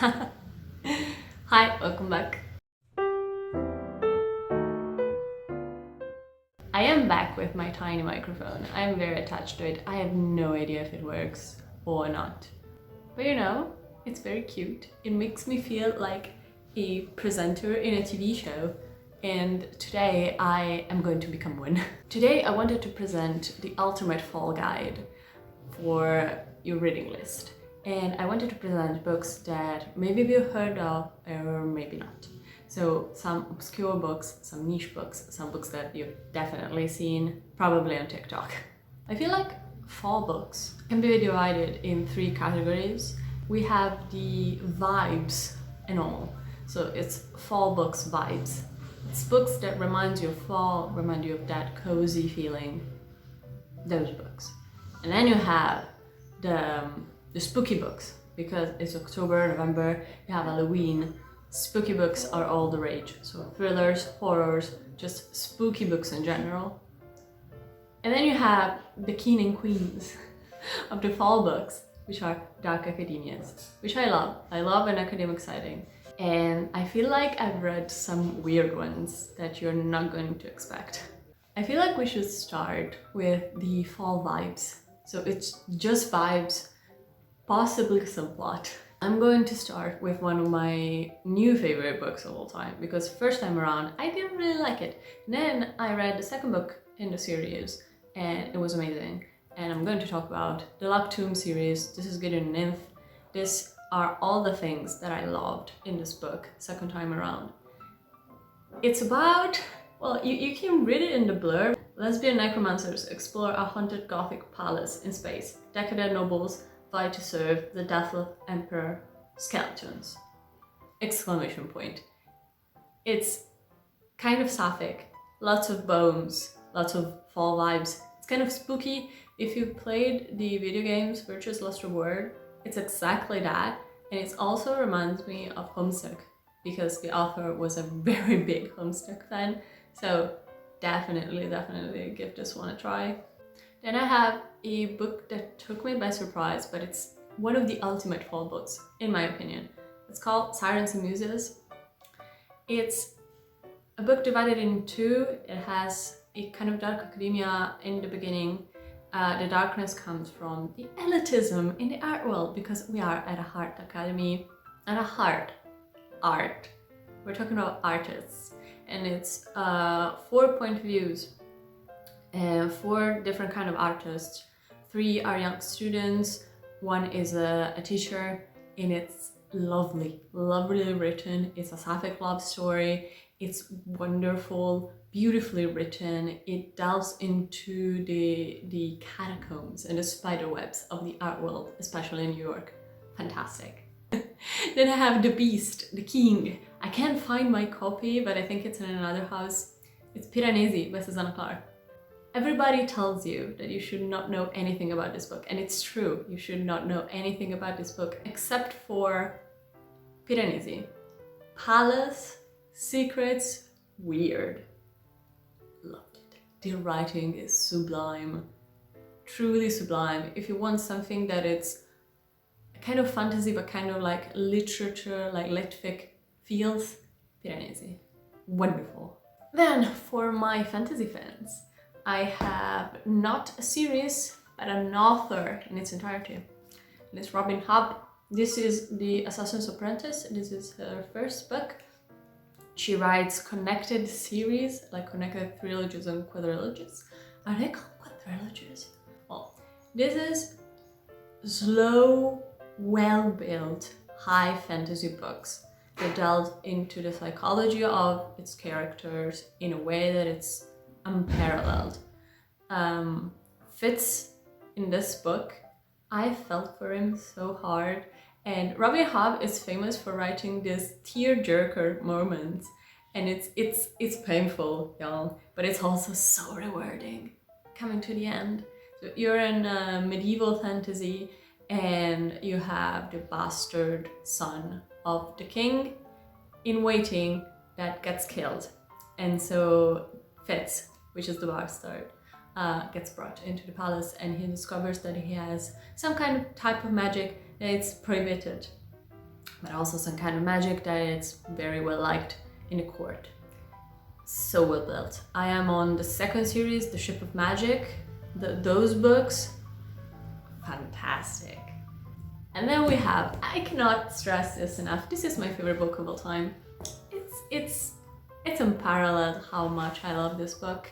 Hi, welcome back. I am back with my tiny microphone. I am very attached to it. I have no idea if it works or not. But it's very cute. It makes me feel like a presenter in a TV show. And today I am going to become one. Today I wanted to present the ultimate fall guide for your reading list. And I wanted to present books that maybe you've heard of or maybe not. So some obscure books, some niche books, some books that you've definitely seen, probably on TikTok. I feel like fall books can be divided in three categories. We have the vibes and all. So it's fall books vibes. It's books that remind you of fall, remind you of that cozy feeling. Those books. And then you have the spooky books, because it's October, November, you have Halloween. Spooky books are all the rage. So thrillers, horrors, just spooky books in general. And then you have the king and queens of the fall books, which are dark academias, which I love. I love an academic setting. And I feel like I've read some weird ones that you're not going to expect. I feel like we should start with the fall vibes. So it's just vibes, possibly some plot. I'm going to start with one of my new favorite books of all time, because first time around I didn't really like it. Then I read the second book in the series and it was amazing. And I'm going to talk about the Locked Tomb series. This is Gideon Nymph. These are all the things that I loved in this book second time around. It's about, well, you can read it in the blurb. Lesbian necromancers explore a haunted Gothic palace in space. Decadent nobles vie to serve the deathless emperor skeletons! Exclamation point. It's kind of sapphic, lots of bones, lots of fall vibes. It's kind of spooky. If you played the video games Virtue's Last Reward, it's exactly that. And it also reminds me of Homestuck, because the author was a very big Homestuck fan. So definitely give this one a try. Then I have a book that took me by surprise, but it's one of the ultimate fall books, in my opinion. It's called Sirens and Muses. It's a book divided in two. It has a kind of dark academia in the beginning. The darkness comes from the elitism in the art world, because we are at a Heart Academy and a Heart art. We're talking about artists, and it's 4 point views. 4 different kind of artists. 3 are young students, 1 is a teacher, and it's lovely, lovely written. It's a sapphic love story. It's wonderful, beautifully written. It delves into the catacombs and the spider webs of the art world, especially in New York. Fantastic. Then I have The Beast, The King. I can't find my copy, but I think it's in another house. It's Piranesi by Susanna Clarke. Everybody tells you that you should not know anything about this book, and it's true. You should not know anything about this book except for Piranesi. Palace, secrets, weird. Loved it. The writing is sublime, truly sublime. If you want something that it's kind of fantasy but kind of like literature, like litfic feels, Piranesi. Wonderful. Then for my fantasy fans, I have not a series, but an author in its entirety. And it's Robin Hobb. This is The Assassin's Apprentice. This is her first book. She writes connected series, like connected trilogies and quadrilogies. Are they called quadrilogies? Well, this is slow, well-built, high fantasy books that delve into the psychology of its characters in a way that it's unparalleled. Fitz in this book, I felt for him so hard. And Robin Hobb is famous for writing these tear-jerker moments, and it's painful, y'all, but it's also so rewarding. Coming to the end, so you're in a medieval fantasy, and you have the bastard son of the king in waiting that gets killed, and so Fitz, which is the bastard, gets brought into the palace, and he discovers that he has some kind of type of magic that it's prohibited. but also some kind of magic that it's very well liked in the court. So well built. I am on the second series, The Ship of Magic. Those books, fantastic. And then we have, I cannot stress this enough, this is my favorite book of all time. It's unparalleled how much I love this book.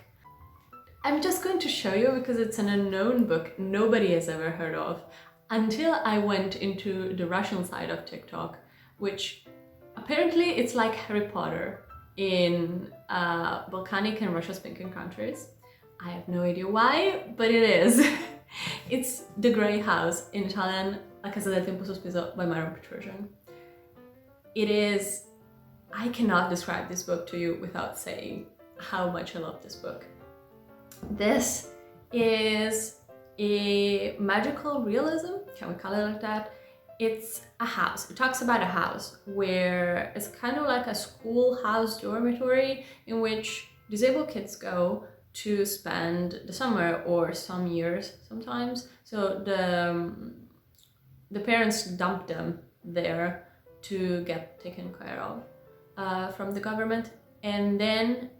I'm just going to show you because it's an unknown book nobody has ever heard of until I went into the Russian side of TikTok, which apparently it's like Harry Potter in volcanic and Russia-speaking countries. I have no idea why, but it is. It's The Grey House, in Italian, La Casa del Tempo Sospeso by Myron Petrosian. It is, I cannot describe this book to you without saying how much I love this book. This is a magical realism, can we call it like that? It's a house. It talks about a house where it's kind of like a schoolhouse dormitory in which disabled kids go to spend the summer or some years sometimes. So the parents dump them there to get taken care of from the government, and then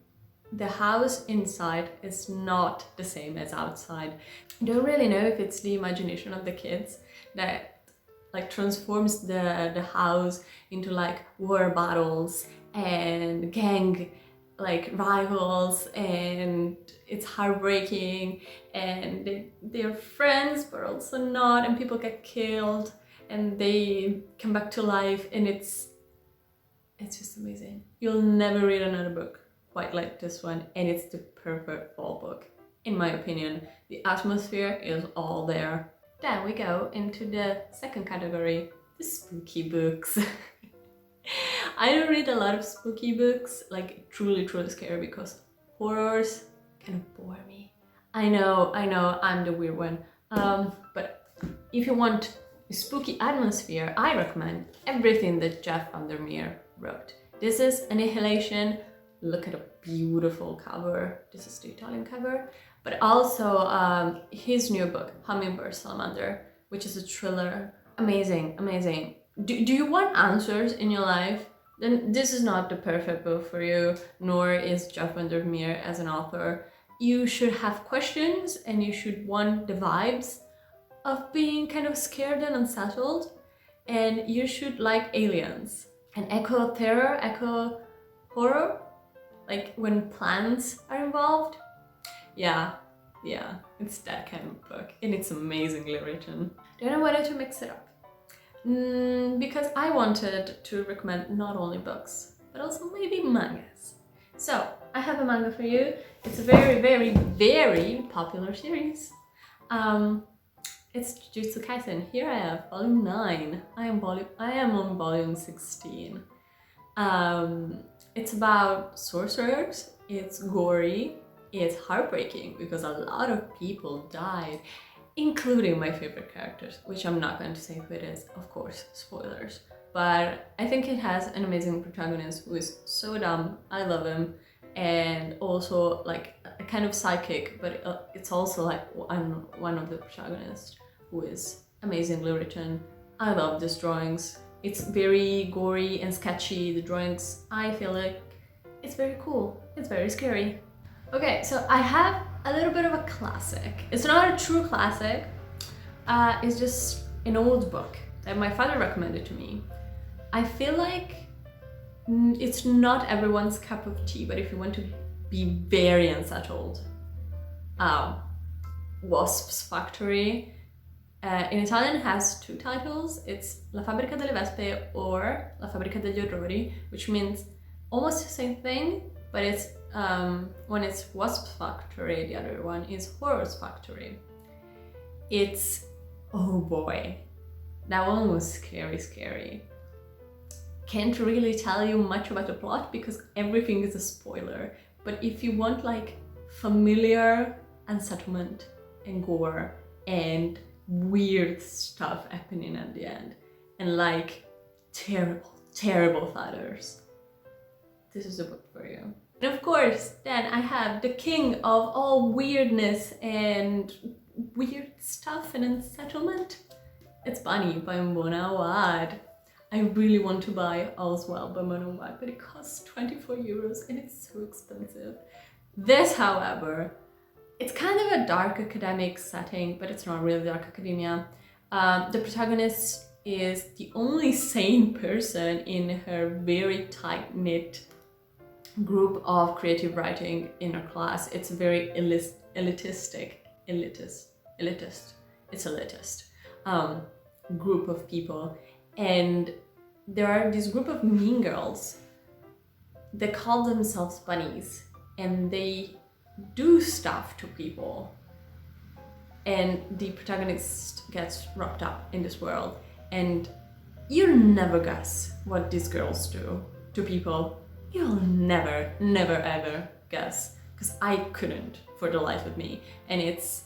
the house inside is not the same as outside. I don't really know if it's the imagination of the kids that like transforms the house into like war battles and gang like rivals, and it's heartbreaking, and they're friends but also not, and people get killed and they come back to life, and it's just amazing. You'll never read another book quite like this one, and it's the perfect fall book, in my opinion. The atmosphere is all there. Then we go into the second category, the spooky books. I don't read a lot of spooky books, like truly scary, because horrors kind of bore me. I know, I'm the weird one. But if you want a spooky atmosphere, I recommend everything that Jeff Vandermeer wrote. This is Annihilation. Look at a beautiful cover. This is the Italian cover. But also his new book, Hummingbird Salamander, which is a thriller. Amazing, amazing. Do you want answers in your life? Then this is not the perfect book for you, nor is Jeff Vandermeer as an author. You should have questions, and you should want the vibes of being kind of scared and unsettled, and you should like aliens. And eco terror, eco horror, like when plants are involved. Yeah, it's that kind of book, and it's amazingly written. Then I wanted to mix it up. Because I wanted to recommend not only books, but also maybe mangas. So, I have a manga for you. It's a very popular series. It's Jujutsu Kaisen. Here I have volume 9. I am on volume 16. It's about sorcerers, it's gory, it's heartbreaking because a lot of people died, including my favorite characters, which I'm not going to say who it is, of course, spoilers. But I think it has an amazing protagonist who is so dumb, I love him, and also like a kind of psychic, but it's also like one of the protagonists who is amazingly written. I love these drawings. It's very gory and sketchy, the drawings. I feel like it's very cool, it's very scary. Okay, so I have a little bit of a classic. It's not a true classic, it's just an old book that my father recommended to me. I feel like it's not everyone's cup of tea, but if you want to be very unsettled, Wasp's Factory. In Italian it has two titles. It's La Fabbrica delle Vespe or La Fabbrica degli Orrori, which means almost the same thing, but it's one is Wasp's Factory, the other one is Horror's Factory. It's, oh boy, that one was scary. Can't really tell you much about the plot because everything is a spoiler, but if you want like familiar unsettlement and gore and weird stuff happening at the end and like terrible fathers, this is a book for you. And of course, then I have the king of all weirdness and weird stuff and unsettlement. It's Bunny by Mona Awad. I really want to buy Allswell by Mono White, but it costs 24 euros and it's so expensive. This, however, it's kind of a dark academic setting, but it's not really dark academia. The protagonist is the only sane person in her very tight-knit group of creative writing in her class. It's a very elitist group of people, and there are this group of mean girls that call themselves bunnies, and they do stuff to people, and the protagonist gets wrapped up in this world, and you'll never guess what these girls do to people. You'll never ever guess, because I couldn't for the life of me, and it's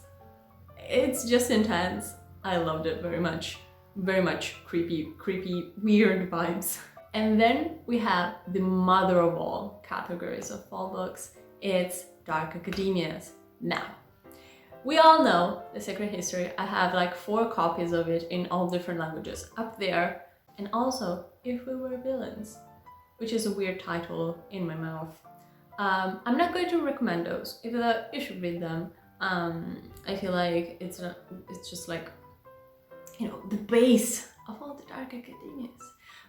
just intense. I loved it very much creepy, weird vibes. And then we have the mother of all categories of fall books. It's dark academias. Now, we all know The Sacred History. I have like 4 copies of it in all different languages up there. And also, If We Were Villains, which is a weird title in my mouth. I'm not going to recommend those, even though you should read them. I feel like it's just like, you know, the base of all the dark academias.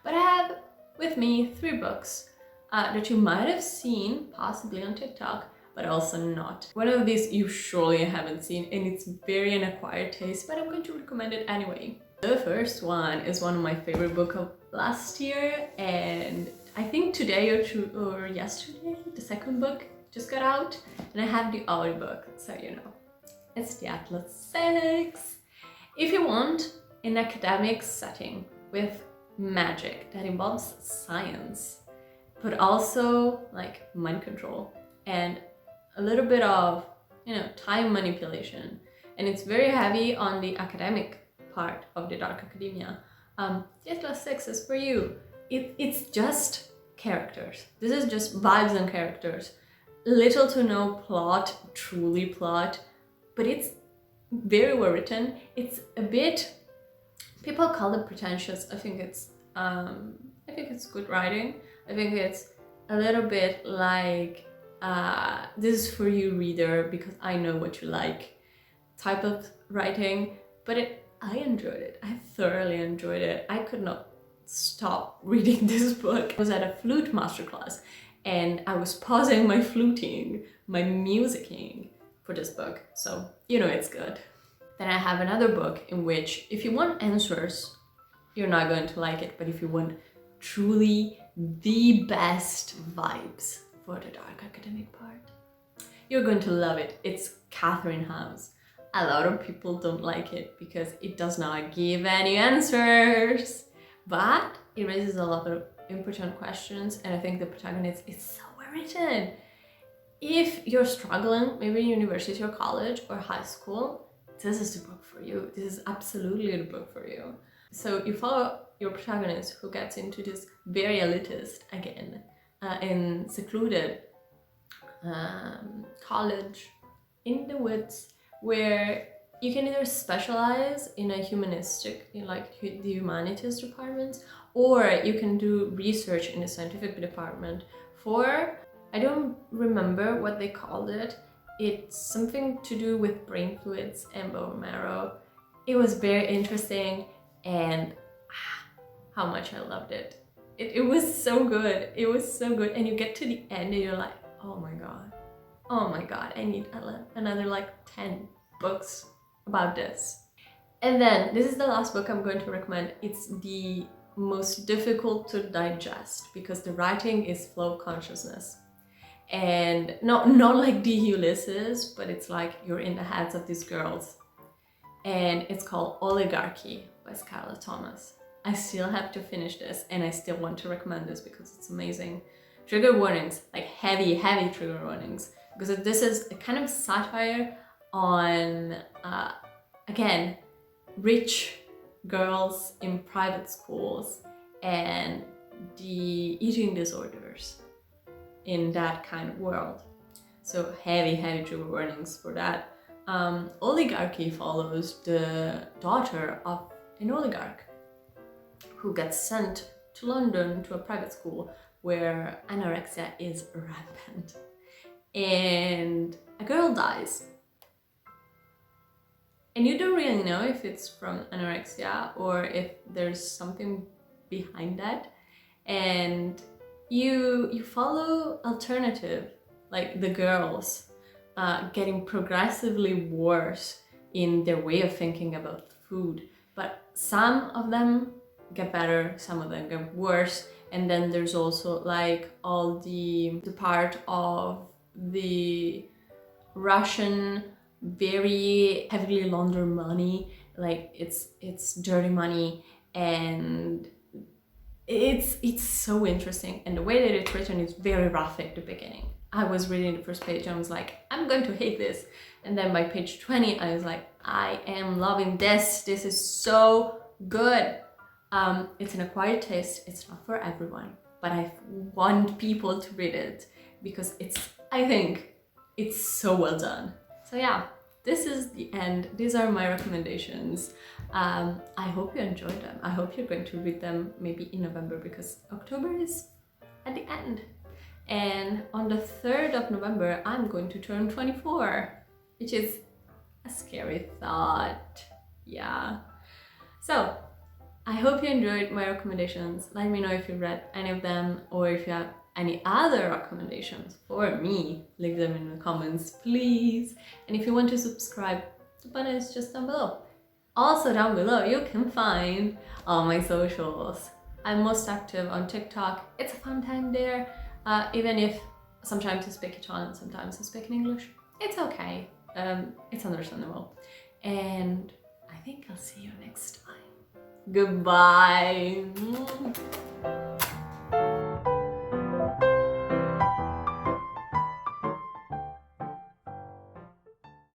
But I have with me 3 books that you might have seen possibly on TikTok, but also not. One of these you surely haven't seen, and it's very an acquired taste, but I'm going to recommend it anyway. The first one is one of my favorite books of last year, and I think today or yesterday, the second book just got out, and I have the audiobook, so you know. It's the Atlas 6. If you want an academic setting with magic that involves science, but also like mind control and a little bit of, you know, time manipulation, and it's very heavy on the academic part of the dark academia, the Atlas 6 is for you. It's just characters. This is just vibes and characters. Little to no plot, truly plot, but it's very well written. It's a bit, people call it pretentious. I think it's good writing. I think it's a little bit like this is for you, reader, because I know what you like type of writing. But I enjoyed it. I thoroughly enjoyed it. I could not stop reading this book. I was at a flute masterclass and I was pausing my fluting, my musicking for this book. So, you know, it's good. Then I have another book in which if you want answers, you're not going to like it. But if you want truly the best vibes for the dark academic part, you're going to love it. It's Catherine House. A lot of people don't like it because it does not give any answers, but it raises a lot of important questions, and I think the protagonist is so well written. If you're struggling, maybe in university or college or high school, this is the book for you. This is absolutely the book for you. So you follow your protagonist who gets into this very elitist, again, in secluded college in the woods, where you can either specialize in a humanistic, in like the humanities departments, or you can do research in the scientific department for, I don't remember what they called it. It's something to do with brain fluids and bone marrow. It was very interesting, and how much I loved it. It was so good. It was so good. And you get to the end and you're like, oh my god, I need another like 10 books about this. And then this is the last book I'm going to recommend. It's the most difficult to digest because the writing is flow of consciousness, and not like the Ulysses, but it's like you're in the heads of these girls, and it's called Oligarchy by Scarlett Thomas. I still have to finish this, and I still want to recommend this because it's amazing. Trigger warnings, like heavy trigger warnings, because this is a kind of satire on again, rich girls in private schools and the eating disorders in that kind of world. So heavy trigger warnings for that. Oligarchy follows the daughter of an oligarch who gets sent to London to a private school where anorexia is rampant. And a girl dies. And you don't really know if it's from anorexia or if there's something behind that. And you follow alternative, like the girls getting progressively worse in their way of thinking about food. But some of them get better, some of them get worse. And then there's also like all the part of the Russian very heavily laundered money, like it's dirty money, and it's so interesting. And the way that it's written is very rough at the beginning. I was reading the first page and I was like, I'm going to hate this. And then by page 20, I was like, I am loving this. This is so good. It's an acquired taste. It's not for everyone, but I want people to read it because I think it's so well done. So yeah, this is the end. These are my recommendations. I hope you enjoyed them. I hope you're going to read them maybe in November because October is at the end. And on the 3rd of November, I'm going to turn 24, which is a scary thought. Yeah. So I hope you enjoyed my recommendations. Let me know if you read any of them or if you have any other recommendations for me. Leave them in the comments, please. And if you want to subscribe, the button is just down below. Also down below, you can find all my socials. I'm most active on TikTok. It's a fun time there. Even if sometimes I speak Italian, sometimes I speak in English. It's okay. It's understandable. And I think I'll see you next time. Goodbye.